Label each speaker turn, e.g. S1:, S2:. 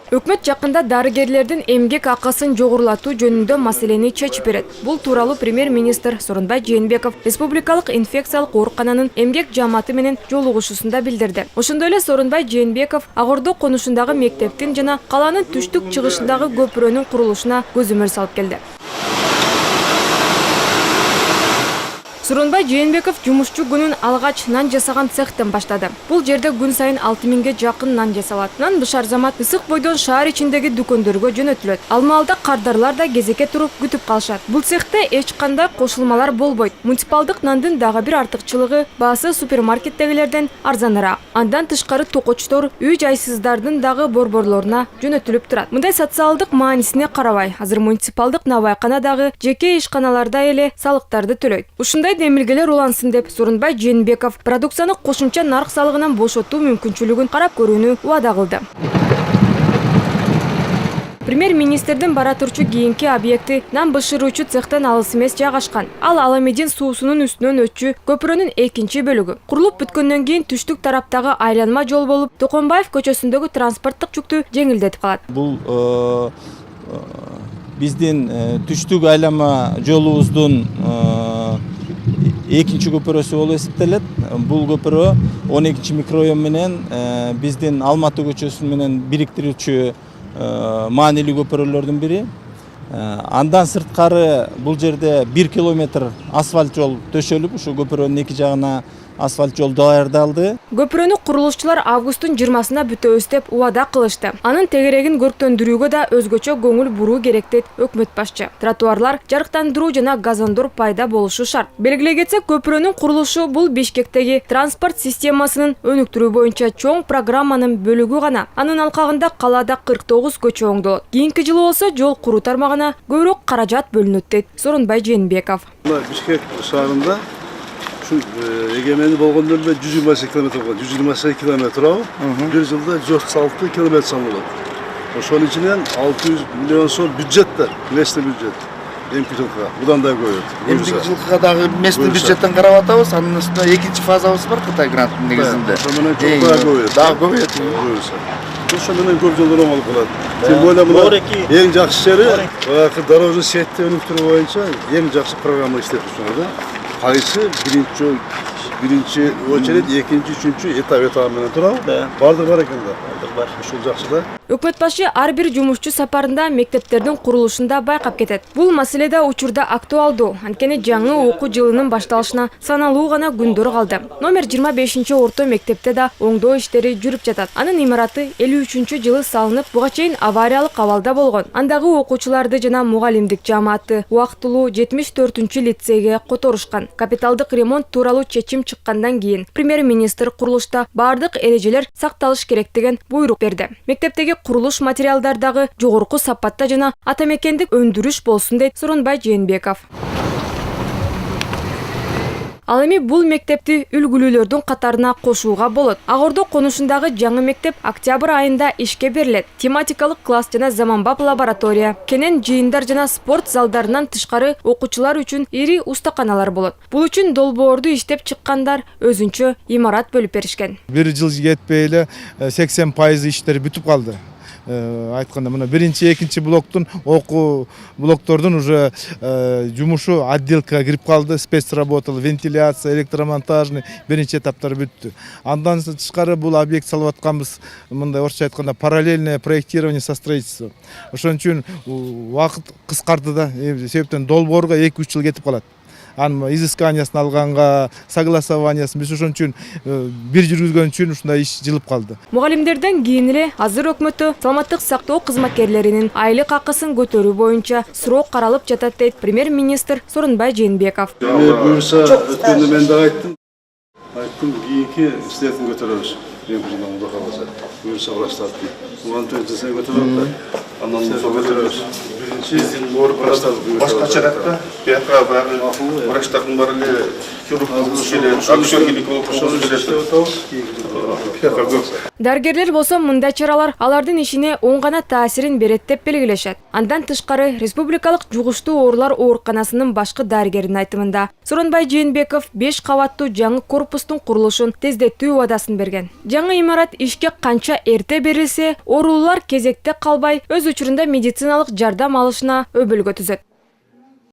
S1: Өкмөт жакында дарыгерлердин эмгек акысын жогорулатуу жөнүндө маселени чечип берет. Бул тууралуу премьер-министр Сооронбай Жээнбеков республикалык инфекциялык оорукананын эмгек жааматы менен жолугушуусунда билдирди. Ошондой эле Сооронбай Жээнбеков Ак Ордо конушундагы мектептин жана калаанын түштүк чыгышындагы көпүрөнүн курулушуна көзөмөл салып келди. Сооронбай Жээнбеков жумушчу күнүн алгач нан жасаган цехтен баштады. Бул жерде күн сайын 6000ге жакын нан жасалат. Нан бышар замат ысык бойдон шаар ичиндеги дүкөндөргө жөнөтүлөт. Ал маалда кардарлар да кезекке туруп күтүп калышат. Бул цехте эч кандай кошулмалар болбойт. Муниципалдык нандын дагы бир артыкчылыгы баасы супермаркеттегилерден арзаныраак. Андан тышкары токочтор үй жайсыздардын дагы борборлоруна жөнөтүлүп турат. Мындай социалдык маанисине карабай, азыр муниципалдык набайкана дагы жеке ишканаларда эле салыктарды төлөйт. Ушундай демилгелер улансын деп Сооронбай Жээнбеков продукцияны кошумча нарк салыгынан бошотуу мүмкүнчүлүгүн карап көрүүнү убада кылды. Премьер-министрдин бара турчу кийинки объекти нан бышыруучу цехтен алыс эмес жайгашкан. Ал Аламедин суусунун үстүнөн өтчү көпүрөнүн экинчи бөлүгү. Курулуп бүткөндөн кийин түштүк тараптагы айланма жол болуп, Токонбаев көчөсүндөгү транспорттук жүктү жеңилдетип калат.
S2: Бул биздин түштүк айланма жолубуздун экинчи көпүрөсү болуп эсептелет. Бул көпүрө 12 микрорайон менен биздин Алматы көчөсү менен бириктирүүчү маанилүү көпүрөлөрдүн бири. Андан сырткары бул жерде 1 километр асфальт жол төшөлүп, ушу көпүрөнүн эки жагына асфальт жол даярдалды.
S1: Көпүрөнү курулушчулар августтун 20-сына бүтөбүз деп убада кылышты. Анын тегерегин көрктөндүрүүгө да өзгөчө көңүл буруу керек дейт өкмөт башчы. Тротуарлар, жарыктандыруу жана газондор пайда болушу шарт. Белгилей кетсек, көпүрөнүн курулушу бул Бишкектеги транспорт системасынын өнүктүрүү боюнча чоң программанын бөлүгү гана. Анын алкагында калаада 49 көчө оңдолот. Кийинки жылы болсо жол куруу тармагына көбүрөөк каражат бөлүнөт дейт Сооронбай Жээнбеков.
S3: Бишкек шаарында эгемендик болгондон бери 128 километр болгон. 128 километр бир жылда 406 километр салынат. Ошонун ичинен 600 миллион сом бюджет да, местный бюджет. Эмки жылкыга, будан да көбөйөт.
S4: Эмки жылкыга дагы местный бюджеттен карап атабыз, анын үстүнө экинчи фазабыз бар Кытай грантынын негизинде.
S3: Ошо менен чоң көбөйөт.
S4: Дагы көбөйөт.
S3: Ошо менен көп жолдор оңолуп калат. Тем более мына эң жакшы жери баягы дорожный сетти өнүктүрүү боюнча эң жакшы программа иштеп турушуңар да. Кайсы биринчи очередь, экинчи, үчүнчү этап менен турабы? Бардыгы бар экен да. Бар. Ушул жакшы да.
S1: Өкмөт башы ар бир жумушчу сапарында мектептердин курулушунда байкап кетет. Бул маселе да учурда актуалдуу. Анткени жаңы окуу жылынын башталышына саналуу гана күндөр калды. Номер 25-орто мектепте да оңдоо иштери жүрүп жатат. Анын имараты 53-жылы салынып, буга чейин авариялык абалда болгон. Андагы окуучуларды жана мугалимдик жааматты убактылуу 74-лицейге которушкан. Капиталдык ремонт тууралуу чечим чыккандан кийин премьер-министр курулушта бардык эрежелер сакталыш керек деген буйрук берди. Мектептеги курулуш материалдардагы жогорку сапатта жана атамекендик өндүрүш болсун дейт Сооронбай Жээнбеков. Ал эми бул мектепти үлгүлүүлөрдүн катарына кошууга болот. Ак Ордо конушундагы жаңы мектеп октябрь айында ишке берилет. Тематикалык класс жана заманбап лаборатория, кенен жыйындар жана спорт залдарынан тышкары окуучулар үчүн ири устаканалар болот. Бул үчүн долбоорду иштеп чыккандар өзүнчө имарат бөлүп беришкен.
S5: Бир жыл жетпей эле 80% иштери бүтүп калды. Айтканда мына биринчи, экинчи блоктун окуу блоктордун уже жумушу отделкага кирип калды, спецработал, вентиляция, электромонтажный биринчи этаптары бүттү. Андан тышкары бул объект салып атканбыз, мындай орусча айтканда параллельное проектирование со строительством. Ошон үчүн убакыт кыскарды да, себептен долбоорго 2-3 жыл кетип калат. Анын изысканиясын алганга, согласованиясын биз ошон үчүн бир жүргүзгөн үчүн ушундай иш жылып калды.
S1: Мугалимдерден кийин эле азыр өкмөтү саламаттык сактоо кызматкерлеринин айлык акысын көтөрүү боюнча суроо каралып жатат дейт премьер-министр Сооронбай Жээнбеков.
S3: Буюрса өткөндө мен да айттым, кийинки слетин көтөрөбүз. Эмки жылдан мында калбаса, буюрса баштап. Муган төсөсө көтөрөбүз да. Андан соң көтөрөбүз. Башка чаракта, биякка баягы врачтардын баары эле Хирург болғысы келеді, акушер гинеколог болғысы келеді.
S1: Дарыгерлер болсо мындай чаралар алардын ишине оң гана таасирин берет деп белгилешет. Андан тышкары Республикалык жугуштуу оорулар ооруканасынын башкы дарыгеринин айтымында Суронбай Жээнбеков 5 кабаттуу жаңы корпустун курулушун тездетүү убадасын берген. Жаңы имарат ишке канча эрте берилсе, оорулуулар кезекте калбай өз учурунда медициналык жардам алышына өбөлгө түзөт.